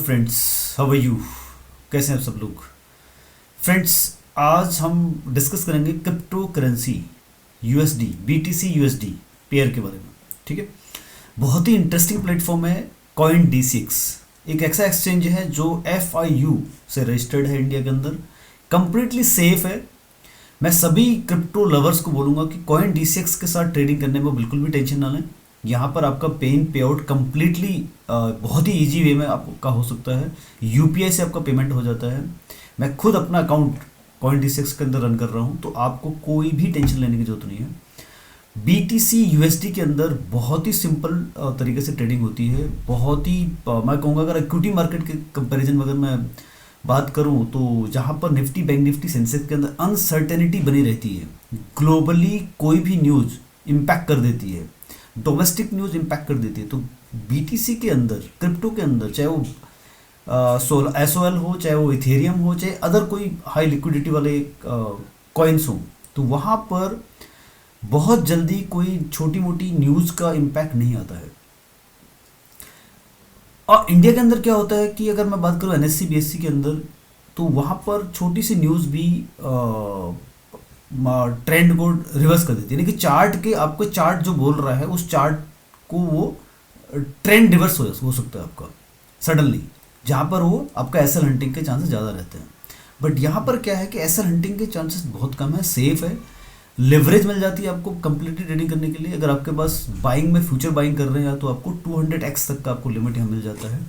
Friends, how are you? कैसे हैं आप सब लोग? फ्रेंड्स, आज हम डिस्कस करेंगे crypto currency USD BTC USD pair के बारे में। ठीक है, बहुत ही इंटरेस्टिंग प्लेटफॉर्म है कॉइन डी6। एक ऐसा एक्सचेंज है जो FIU से रजिस्टर्ड है इंडिया के अंदर, कंप्लीटली सेफ है। मैं सभी क्रिप्टो लवर्स को बोलूँगा कि कॉइन डी6 के साथ ट्रेडिंग करने में बिल्कुल भी टेंशन ना लें। यहाँ पर आपका पे इन पे आउट कम्प्लीटली बहुत ही इजी वे में आपका हो सकता है। UPI से आपका पेमेंट हो जाता है। मैं खुद अपना अकाउंट कॉइन डी6 के अंदर रन कर रहा हूँ, तो आपको कोई भी टेंशन लेने की जरूरत नहीं है। BTC USD के अंदर बहुत ही सिंपल तरीके से ट्रेडिंग होती है। बहुत ही मैं कहूँगा, अगर इक्विटी मार्केट के कंपैरिजन में अगर मैं बात करूँ, तो जहाँ पर निफ्टी, बैंक निफ्टी, सेंसेक्स के अंदर अनसर्टेनिटी बनी रहती है, ग्लोबली कोई भी न्यूज़ इम्पैक्ट कर देती है, डोमेस्टिक न्यूज़ इम्पैक्ट कर देती है, तो BTC के अंदर, क्रिप्टो के अंदर, चाहे वो SOL हो, चाहे वो इथेरियम हो, चाहे अदर कोई हाई लिक्विडिटी वाले कॉइन्स हो, तो वहाँ पर बहुत जल्दी कोई छोटी मोटी न्यूज़ का इम्पैक्ट नहीं आता है। और इंडिया के अंदर क्या होता है कि अगर मैं बात करूँ NSE BSE के अंदर, तो वहाँ पर छोटी सी न्यूज़ भी ट्रेंड को रिवर्स कर देती है। यानी कि चार्ट के, आपको चार्ट जो बोल रहा है उस चार्ट को वो ट्रेंड रिवर्स हो सकता है आपका सडनली, जहाँ पर वो आपका एसएल हंटिंग के चांसेस ज़्यादा रहते हैं। बट यहाँ पर क्या है कि एसएल हंटिंग के चांसेस बहुत कम है, सेफ है, लेवरेज मिल जाती है आपको कंप्लीटली ट्रेडिंग करने के लिए। अगर आपके पास बाइंग में फ्यूचर बाइंग कर रहे हैं तो आपको 200x तक का आपको लिमिट यहाँ मिल जाता है।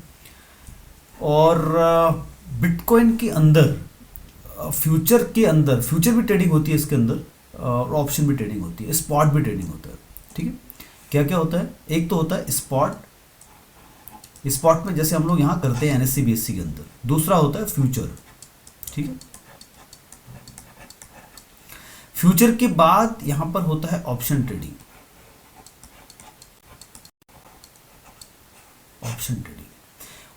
और बिटकॉइन के अंदर, फ्यूचर के अंदर, फ्यूचर भी ट्रेडिंग होती है इसके अंदर, और ऑप्शन भी ट्रेडिंग होती है, स्पॉट भी ट्रेडिंग होता है। ठीक है, क्या क्या होता है? एक तो होता है स्पॉट, स्पॉट में जैसे हम लोग यहाँ करते हैं NSE BSE के अंदर। दूसरा होता है फ्यूचर। ठीक है, फ्यूचर के बाद यहाँ पर होता है option trading. Option trading,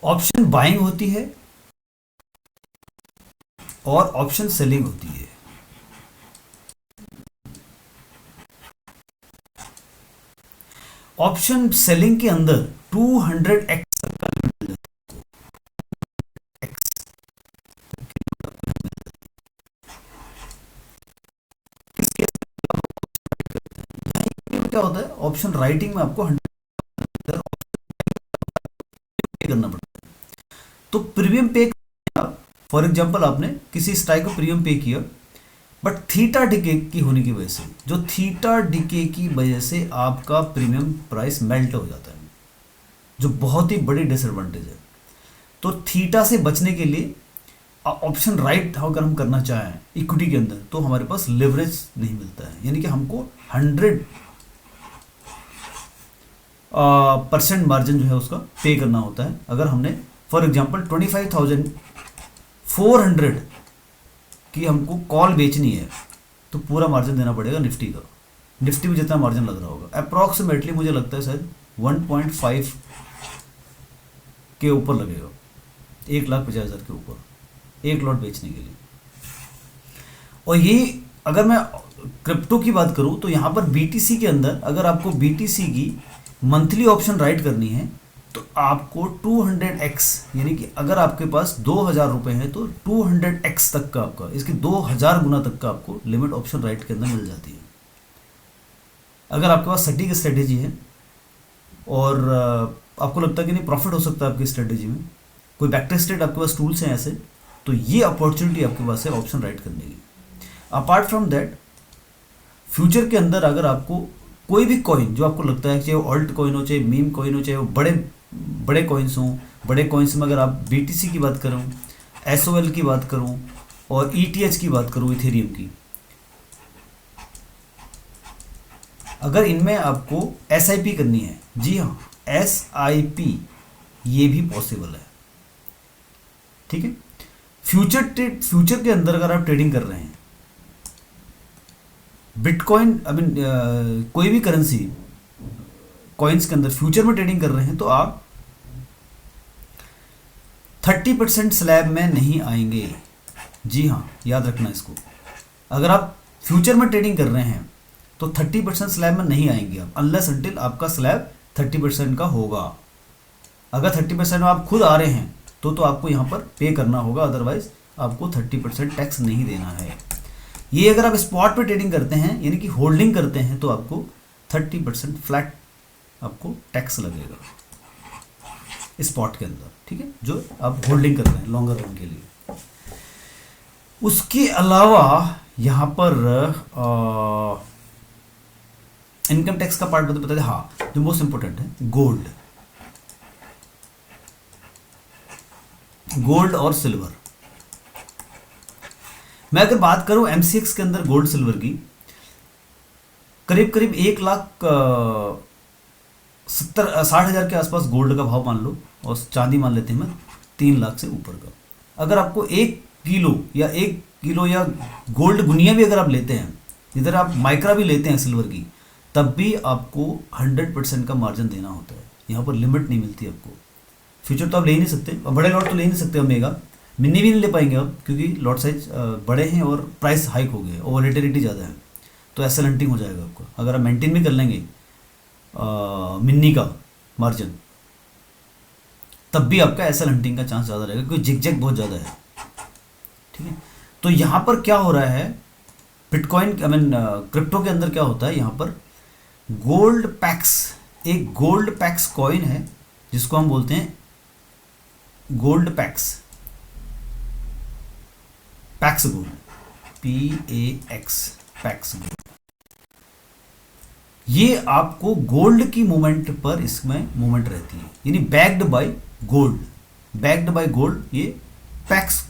option buying होती है और ऑप्शन सेलिंग होती है। ऑप्शन सेलिंग के अंदर 200x तक का limit मिल जाता है। X इस केस में क्या होता है, ऑप्शन राइटिंग में आपको 100 पे करना पड़ता है। तो प्रीमियम पे, फॉर एग्जांपल आपने किसी स्ट्राइक को प्रीमियम पे किया, बट थीटा डिके की होने की वजह से, जो थीटा डिके की वजह से आपका प्रीमियम प्राइस मेल्ट हो जाता है, जो बहुत ही बड़ी डिसएडवांटेज है। तो थीटा से बचने के लिए ऑप्शन राइट अगर हम करना चाहें इक्विटी के अंदर, तो हमारे पास लेवरेज नहीं मिलता है। यानी कि हमको 100% मार्जिन जो है उसका पे करना होता है। अगर हमने फॉर एग्जांपल 25,400 की हमको कॉल बेचनी है, तो पूरा मार्जिन देना पड़ेगा निफ्टी का। निफ्टी में जितना मार्जिन लग रहा होगा अप्रॉक्सीमेटली, मुझे लगता है शायद 1.5 के ऊपर लगेगा, 1,50,000 के ऊपर एक लॉट बेचने के लिए। और ये अगर मैं क्रिप्टो की बात करूं, तो यहाँ पर BTC के अंदर अगर आपको BTC की मंथली ऑप्शन राइट करनी है, तो आपको 200x, यानी कि अगर आपके पास 2,000 रुपये हैं तो 200x तक का आपका, इसके 2,000 गुना तक का आपको लिमिट ऑप्शन राइट के अंदर मिल जाती है। अगर आपके पास सटीक स्ट्रेटेजी है और आपको लगता है कि नहीं प्रॉफिट हो सकता है आपकी स्ट्रेटेजी में, कोई बैक टेस्टेड आपके पास टूल्स हैं ऐसे, तो ये अपॉर्चुनिटी आपके पास है ऑप्शन राइट करने की। अपार्ट फ्रॉम दैट, फ्यूचर के अंदर अगर आपको कोई भी कॉइन जो आपको लगता है, चाहे वो ऑल्ट कॉइन हो, चाहे मीम कॉइन हो, चाहे वो बड़े बड़े कॉइन्स हों, बड़े कॉइन्स में अगर आप BTC की बात करूँ, SOL की बात करूँ और ETH की बात करूँ, इथेरियम की, अगर इनमें आपको SIP करनी है, जी हाँ SIP, ये भी पॉसिबल है। ठीक है, फ्यूचर के अंदर अगर आप ट्रेडिंग कर रहे हैं, बिटकॉइन, आई मीन कोई भी करेंसी कॉइन्स के अंदर फ्यूचर में ट्रेडिंग कर रहे हैं, तो आप 30% स्लैब में नहीं आएंगे। जी हाँ, याद रखना इसको। अगर आप फ्यूचर में ट्रेडिंग कर रहे हैं तो 30% स्लैब में नहीं आएंगे आप, अनलेस अनटिल आपका स्लैब 30% का होगा। अगर 30% में आप खुद आ रहे हैं तो आपको यहाँ पर पे करना होगा, अदरवाइज आपको 30% टैक्स नहीं देना है। ये अगर आप स्पॉट पे ट्रेडिंग करते हैं यानी कि होल्डिंग करते हैं तो आपको 30% फ्लैट आपको टैक्स लगेगा स्पॉट के अंदर, ठीक है, जो आप होल्डिंग कर रहे हैं लॉन्गर रन के लिए। उसके अलावा यहाँ पर इनकम टैक्स का पार्ट बता दें। हाँ, जो मोस्ट इंपोर्टेंट है गोल्ड, गोल्ड और सिल्वर। मैं अगर बात करूं एमसीएक्स के अंदर गोल्ड सिल्वर की, करीब करीब 1,60,000 के आसपास गोल्ड का भाव मान लो, और चांदी मान लेते हैं मैं 3 लाख से ऊपर का। अगर आपको 1 किलो या गोल्ड गुनिया भी अगर आप लेते हैं, इधर आप माइक्रा भी लेते हैं सिल्वर की, तब भी आपको 100% का मार्जिन देना होता है। यहाँ पर लिमिट नहीं मिलती आपको। फ्यूचर तो आप ले ही नहीं सकते, और बड़े लॉट तो ले ही नहीं सकते, मेगा मिनी भी नहीं ले पाएंगे आप, क्योंकि लॉट साइज बड़े हैं और प्राइस हाइक हो गए और वॉलेटिलिटी ज़्यादा है, तो एसएल हंटिंग हो जाएगा आपको। अगर आप मेंटेन भी कर लेंगे मिनी का मार्जिन, तब भी आपका एसएल हंटिंग का चांस ज़्यादा रहेगा, क्योंकि जिग बहुत ज़्यादा है, ठीक है। तो यहाँ पर क्या हो रहा है, बिटकॉइन क्रिप्टो के अंदर क्या होता है, यहाँ पर गोल्ड पैक्स, एक गोल्ड पैक्स कॉइन है जिसको हम बोलते हैं gold PACS, PACS gold, PAX, PACS gold. ये आपको गोल्ड की मूवमेंट पर इसमें मूवमेंट रहती है, यानी backed by gold, backed by gold, ये पैक्स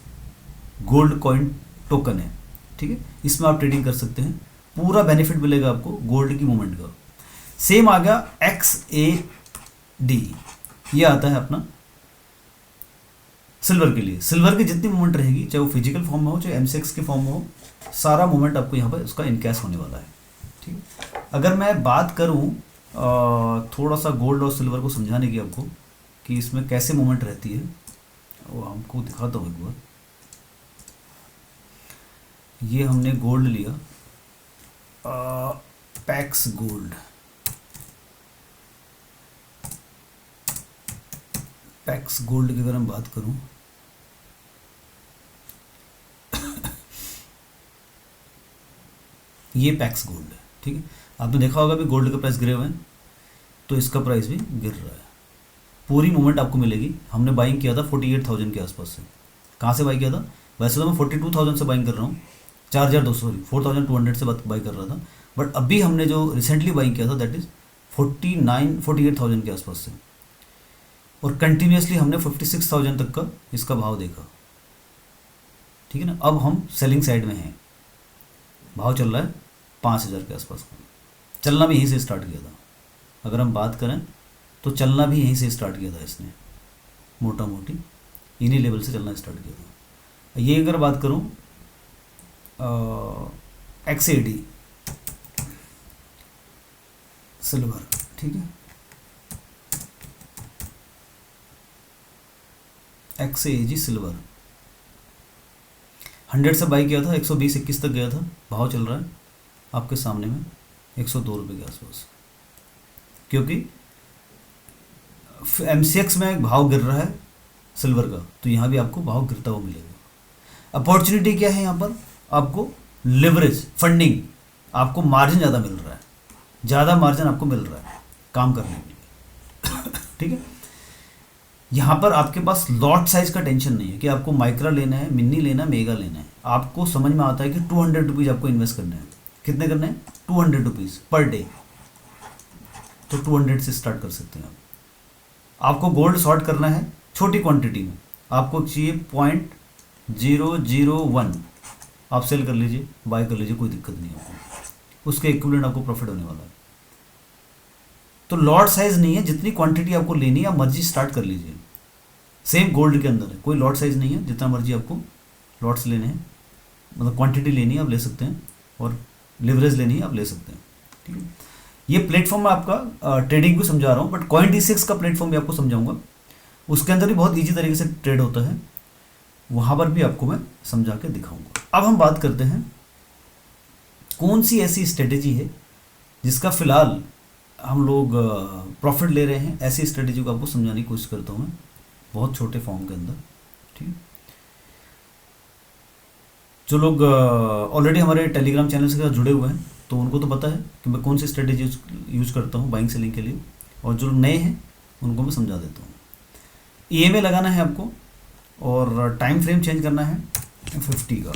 गोल्ड कॉइन टोकन है, ठीक है। इसमें आप ट्रेडिंग कर सकते हैं, पूरा बेनिफिट मिलेगा आपको गोल्ड की मूवमेंट का। सेम आ गया XAD, ये आता है अपना सिल्वर के लिए। सिल्वर की जितनी मूवमेंट रहेगी, चाहे वो फिजिकल फॉर्म में हो चाहे एमसीएक्स के फॉर्म में हो, सारा मूवमेंट आपको यहाँ पर उसका इनकैश होने वाला है, ठीक है। अगर मैं बात करूँ थोड़ा सा गोल्ड और सिल्वर को समझाने की आपको कि इसमें कैसे मूवमेंट रहती है, वो हमको दिखाता हूँ एक बार। ये हमने गोल्ड लिया, पैक्स गोल्ड, पैक्स गोल्ड की अगर हम बात करूं, ये पैक्स गोल्ड है, ठीक है। आपने देखा होगा भी गोल्ड का प्राइस गिरे हुए हैं, तो इसका प्राइस भी गिर रहा है। पूरी मूवमेंट आपको मिलेगी। हमने बाइंग किया था 48,000 के आसपास से। कहाँ से बाई किया था? वैसे तो मैं 42,000 से बाइंग कर रहा हूँ, 4,200 से बाई कर रहा था, बट अभी हमने जो रिसेंटली बाइंग किया था दैट इज़ 48,000 के आसपास से, और कंटिन्यूसली हमने 56,000 तक का इसका भाव देखा, ठीक है ना। अब हम सेलिंग साइड में हैं, भाव चल रहा है 5,000 के आसपास का। चलना भी यहीं से स्टार्ट किया था, अगर हम बात करें तो चलना भी यहीं से स्टार्ट किया था इसने, मोटा मोटी इन्हीं लेवल से चलना स्टार्ट किया था। ये अगर बात करूं XAD सिल्वर, ठीक है, XAG सिल्वर 100 से बाई किया था, 120-21 तक गया था, भाव चल रहा है आपके सामने में 102 रुपये के आसपास, क्योंकि एमसीएक्स में भाव गिर रहा है सिल्वर का, तो यहाँ भी आपको भाव गिरता हुआ मिलेगा। अपॉर्चुनिटी क्या है यहाँ पर? आपको लिवरेज, फंडिंग, आपको मार्जिन ज़्यादा मिल रहा है, ज़्यादा मार्जिन आपको मिल रहा है काम करने के लिए, ठीक है। यहाँ पर आपके पास लॉट साइज का टेंशन नहीं है कि आपको माइक्रा लेना है, मिनी लेना है, मेगा लेना है। आपको समझ में आता है कि 200 रुपीज़ आपको इन्वेस्ट करना है। कितने करने हैं? 200 रुपीज़ पर डे, तो 200 से स्टार्ट कर सकते हैं आप। आपको गोल्ड शॉर्ट करना है छोटी क्वांटिटी में, आपको चाहिए 0.001, आप सेल कर लीजिए, बाय कर लीजिए, कोई दिक्कत नहीं है आपको, उसके इक्विवेलेंट आपको प्रॉफिट होने वाला है। तो लॉट साइज नहीं है, जितनी क्वांटिटी आपको लेनी है आप मर्जी स्टार्ट कर लीजिए। सेम गोल्ड के अंदर है, कोई लॉट साइज नहीं है, जितना मर्जी आपको लॉट्स लेने हैं, मतलब क्वांटिटी लेनी है आप ले सकते हैं, और लिवरेज लेनी है आप ले सकते हैं, ठीक है। ये प्लेटफॉर्म मैं आपका ट्रेडिंग को समझा रहा हूँ, बट CoinD6 का प्लेटफॉर्म भी आपको समझाऊंगा, उसके अंदर भी बहुत ईजी तरीके से ट्रेड होता है, वहाँ पर भी आपको मैं समझा के दिखाऊंगा। अब हम बात करते हैं कौन सी ऐसी स्ट्रेटेजी है जिसका फ़िलहाल हम लोग प्रॉफिट ले रहे हैं। ऐसी स्ट्रेटेजी को आपको समझाने की कोशिश करता हूँ मैं। बहुत छोटे फॉर्म के अंदर, ठीक है। जो लोग ऑलरेडी हमारे टेलीग्राम चैनल से जुड़े हुए हैं तो उनको तो पता है कि मैं कौन सी स्ट्रेटेजी यूज़ करता हूँ बाइंग सेलिंग के लिए, और जो लोग नए हैं उनको मैं समझा देता हूँ। ईएमए लगाना है आपको और टाइम फ्रेम चेंज करना है 50 का,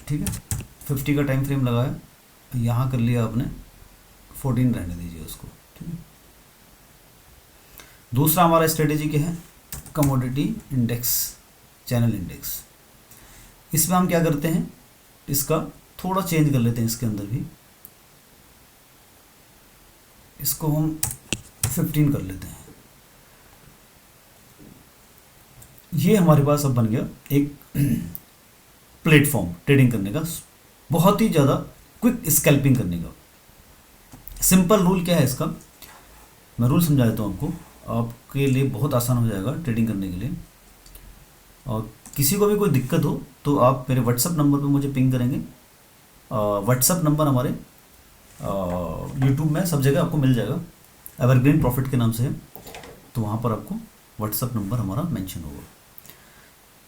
ठीक है। 50 का टाइम फ्रेम लगाया, यहाँ कर लिया आपने 14 रहने दीजिए उसको, ठीक है। दूसरा हमारा स्ट्रेटेजी क्या है, कमोडिटी इंडेक्स, चैनल इंडेक्स। इसमें हम क्या करते हैं, इसका थोड़ा चेंज कर लेते हैं, इसके अंदर भी इसको हम 15 कर लेते हैं। ये हमारे पास अब बन गया एक प्लेटफॉर्म ट्रेडिंग करने का, बहुत ही ज़्यादा क्विक स्कैल्पिंग करने का। सिंपल रूल क्या है इसका, मैं रूल समझा देता हूँ आपको, आपके लिए बहुत आसान हो जाएगा ट्रेडिंग करने के लिए। और किसी को भी कोई दिक्कत हो तो आप मेरे व्हाट्सअप नंबर पे मुझे पिंग करेंगे। व्हाट्सअप नंबर हमारे यूट्यूब में सब जगह आपको मिल जाएगा, एवरग्रीन प्रॉफिट के नाम से है, तो वहाँ पर आपको व्हाट्सअप नंबर हमारा मेंशन होगा।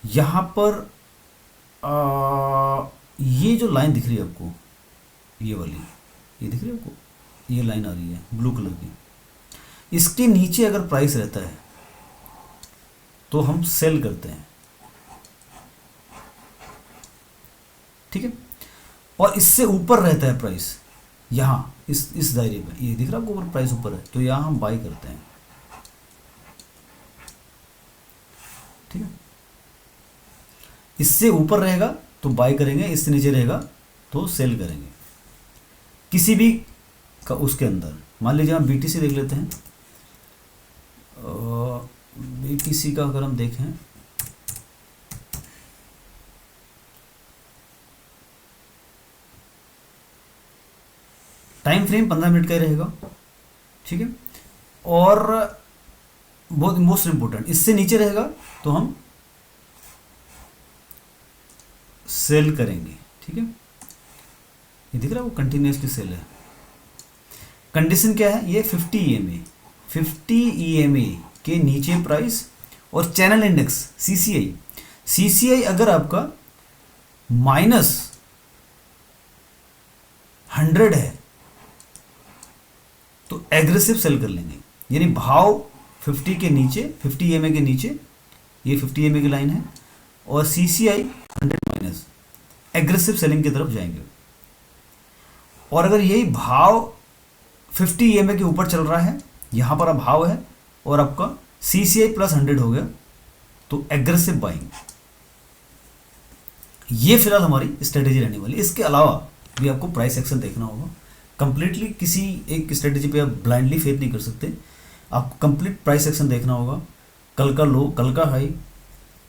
यहाँ पर ये जो लाइन दिख रही है आपको, ये वाली, ये दिख रही है आपको, ये लाइन आ रही है ब्लू कलर की, इसके नीचे अगर प्राइस रहता है तो हम सेल करते हैं, ठीक है। और इससे ऊपर रहता है प्राइस, यहाँ इस दायरे में, ये दिख रहा है आपको ऊपर प्राइस ऊपर है, तो यहाँ हम बाई करते हैं, ठीक है। इससे ऊपर रहेगा तो बाई करेंगे, इससे नीचे रहेगा तो सेल करेंगे। किसी भी का उसके अंदर मान लीजिए हम बीटीसी देख लेते हैं, बीटीसी का अगर हम देखें, टाइम फ्रेम 15 मिनट का ही रहेगा, ठीक है। और बहुत मोस्ट इम्पोर्टेंट, इससे नीचे रहेगा तो हम सेल करेंगे, ठीक है। ये दिख रहा है वो कंटिन्यूसली सेल है। कंडीशन क्या है, ये 50 ईएमए, 50 ईएमए के नीचे प्राइस और चैनल इंडेक्स सीसीआई, सीसीआई अगर आपका -100 है तो एग्रेसिव सेल कर लेंगे, यानी भाव 50 के नीचे, 50 ईएमए के नीचे, ये 50 ईएमए की लाइन है, और सीसीआई 100 माइनस, एग्रेसिव सेलिंग की तरफ जाएंगे। और अगर यही भाव 50 ईएमए के ऊपर चल रहा है, यहाँ पर अब भाव है और आपका सीसीआई +100 हो गया, तो एग्रेसिव बाइंग। ये फिलहाल हमारी स्ट्रेटेजी रहने वाली। इसके अलावा भी आपको प्राइस एक्शन देखना होगा। कंप्लीटली किसी एक स्ट्रेटेजी पे आप ब्लाइंडली फेथ नहीं कर सकते, आपको कंप्लीट प्राइस एक्शन देखना होगा। कल का लो, कल का हाई,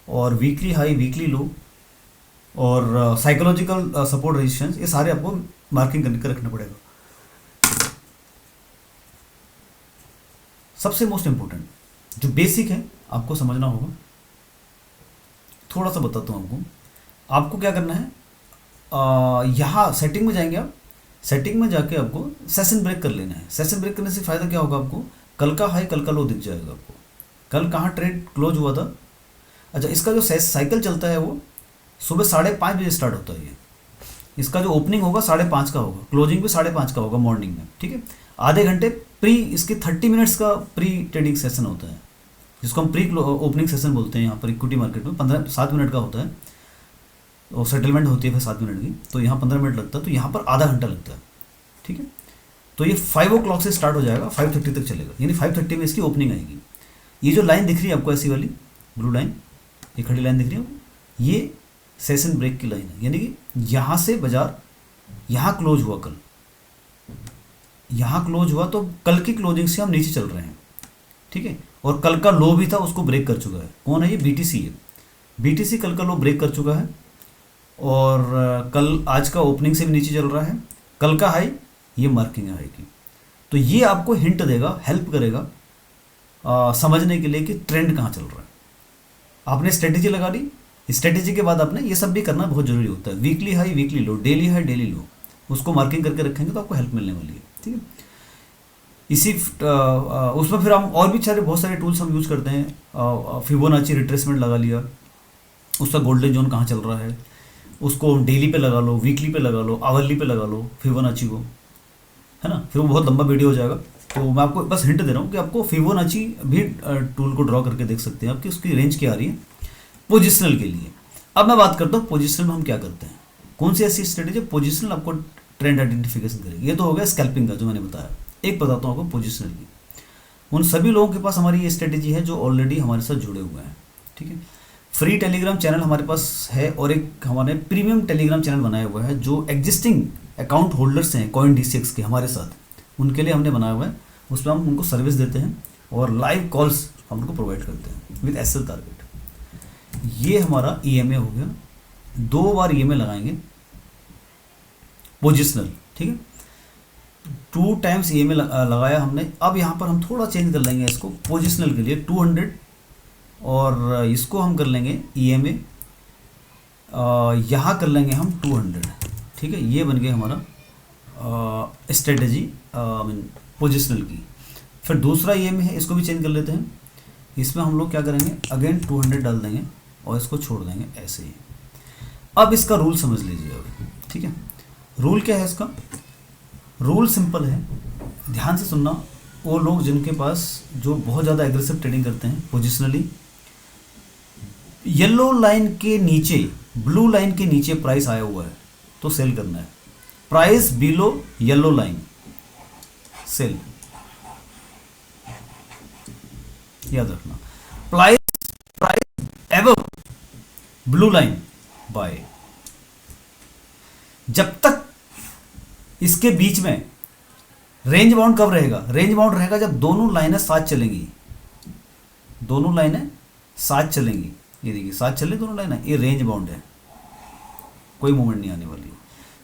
और वीकली हाई, वीकली लो, और साइकोलॉजिकल सपोर्ट रेजिस्टेंस, ये सारे आपको मार्किंग करके रखना पड़ेगा। सबसे मोस्ट इम्पोर्टेंट जो बेसिक है आपको समझना होगा, थोड़ा सा बताता हूँ आपको। आपको क्या करना है, यहाँ सेटिंग में जाएंगे आप, सेटिंग में जाके आपको सेशन ब्रेक कर लेना है। सेशन ब्रेक करने से फ़ायदा क्या होगा, आपको कल का हाई, कल का लो दिख जाएगा आपको, कल कहाँ ट्रेड क्लोज हुआ था। अच्छा, इसका जो साइकिल चलता है वो सुबह 5:30 बजे स्टार्ट होता है। ये इसका जो ओपनिंग होगा 5:30 का होगा, क्लोजिंग भी 5:30 का होगा मॉर्निंग में, ठीक है। आधे घंटे प्री, इसके 30 मिनट्स का प्री ट्रेडिंग सेशन होता है, जिसको हम प्री ओपनिंग सेशन बोलते हैं। यहाँ पर इक्विटी मार्केट में 7 मिनट का होता है, और सेटलमेंट होती है फिर 7 मिनट की, तो यहाँ 15 मिनट लगता है, तो यहाँ पर आधा घंटा लगता है, ठीक है। तो ये 5 o'clock से स्टार्ट हो जाएगा, 5:30 तक चलेगा, यानी 5:30 में इसकी ओपनिंग आएगी। ये जो लाइन दिख रही है आपको, ऐसी वाली ब्लू लाइन, ये खड़ी लाइन दिख रही है, ये सेशन ब्रेक की लाइन है, यानी कि यहाँ से बाजार यहाँ क्लोज हुआ, कल यहाँ क्लोज हुआ, तो कल की क्लोजिंग से हम नीचे चल रहे हैं, ठीक है। और कल का लो भी था, उसको ब्रेक कर चुका है। कौन है ये, बीटीसी है। बीटीसी कल का लो ब्रेक कर चुका है, और कल आज का ओपनिंग से भी नीचे चल रहा है। कल का हाई ये मार्किंग है हाई की, तो ये आपको हिंट देगा, हेल्प करेगा समझने के लिए कि ट्रेंड कहाँ चल रहा है। आपने स्ट्रेटेजी लगा ली, स्ट्रेटेजी के बाद आपने ये सब भी करना बहुत जरूरी होता है। वीकली हाई, वीकली लो, डेली हाई, डेली लो, उसको मार्किंग करके रखेंगे तो आपको हेल्प मिलने वाली है, ठीक है। इसी उसमें फिर हम और भी सारे बहुत सारे टूल्स हम यूज़ करते हैं। फिबोनाची रिट्रेसमेंट लगा लिया, उसका गोल्डन जोन कहाँ चल रहा है, उसको डेली पे लगा लो, वीकली पे लगा लो, आवरली पे लगा लो फिबोनाची को, है ना। फिर वो बहुत लंबा वीडियो हो जाएगा, तो मैं आपको बस हिंट दे रहा हूँ कि आपको फिबोनाची भी टूल को ड्रॉ करके देख सकते हैं आपकी उसकी रेंज क्या आ रही है पोजिशनल के लिए। अब मैं बात करता हूँ पोजिशनल में हम क्या करते हैं, कौन सी ऐसी स्ट्रेटेजी पोजिशनल आपको ट्रेंड आइडेंटिफिकेशन करेगी। ये तो हो गया स्कैल्पिंग का जो मैंने बताया। एक बताता हूँ आपको पोजिशनल की, उन सभी लोगों के पास हमारी ये स्ट्रेटेजी है जो ऑलरेडी हमारे साथ जुड़े हुए हैं, ठीक है। फ्री टेलीग्राम चैनल हमारे पास है और एक हमारे प्रीमियम टेलीग्राम चैनल बनाया हुआ है जो एग्जिस्टिंग अकाउंट होल्डर्स हैं CoinDCX के हमारे साथ, उनके लिए हमने बनाया हुआ है। उसमें हम उनको सर्विस देते हैं और लाइव कॉल्स हम उनको प्रोवाइड करते हैं विद SL टारगेट। ये हमारा EMA हो गया, 2 बार EMA लगाएंगे पोजिशनल, ठीक है। 2 टाइम्स EMA लगाया हमने। अब यहाँ पर हम थोड़ा चेंज कर लेंगे इसको पोजिशनल के लिए 200 और इसको हम कर लेंगे EMA यहाँ कर लेंगे हम 200, ठीक है। ये बन गया हमारा स्ट्रेटेजी मीन पोजिशनल की। फिर दूसरा EMA है, इसको भी चेंज कर लेते हैं। इसमें हम लोग क्या करेंगे, अगेन 200 डाल देंगे और इसको छोड़ देंगे ऐसे ही। अब इसका रूल समझ लीजिए अब, ठीक है। रूल क्या है इसका, रूल सिंपल है, ध्यान से सुनना। वो लोग जिनके पास जो बहुत ज़्यादा एग्रेसिव ट्रेडिंग करते हैं पोजिशनली, येलो लाइन के नीचे, ब्लू लाइन के नीचे प्राइस आया हुआ है तो सेल करना है। Price below yellow line sell, याद रखना। Price price above blue line buy. जब तक इसके बीच में रेंज बाउंड कब रहेगा, रेंज बाउंड रहेगा जब दोनों लाइनें साथ चलेंगी, दोनों लाइनें साथ चलेंगी। ये देखिए साथ चले दोनों लाइनें, ये रेंज बाउंड है, कोई मूवमेंट नहीं आने वाली।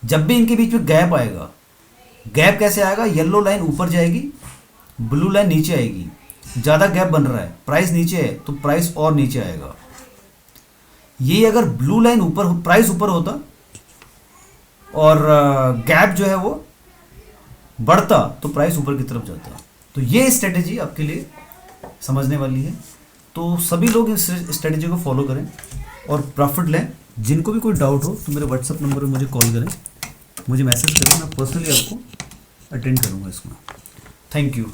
जब भी इनके बीच में गैप आएगा, गैप कैसे आएगा, येलो लाइन ऊपर जाएगी, ब्लू लाइन नीचे आएगी। ज़्यादा गैप बन रहा है, प्राइस नीचे है तो प्राइस और नीचे आएगा। ये अगर ब्लू लाइन ऊपर, प्राइस ऊपर होता और गैप जो है वो बढ़ता तो प्राइस ऊपर की तरफ जाता। तो ये स्ट्रेटेजी आपके लिए समझने वाली है, तो सभी लोग इस स्ट्रेटेजी को फॉलो करें और प्रॉफिट लें। जिनको भी कोई डाउट हो तो मेरे व्हाट्सएप नंबर पे मुझे कॉल करें, मुझे मैसेज करें, मैं पर्सनली आपको अटेंड करूँगा इसमें। Thank you.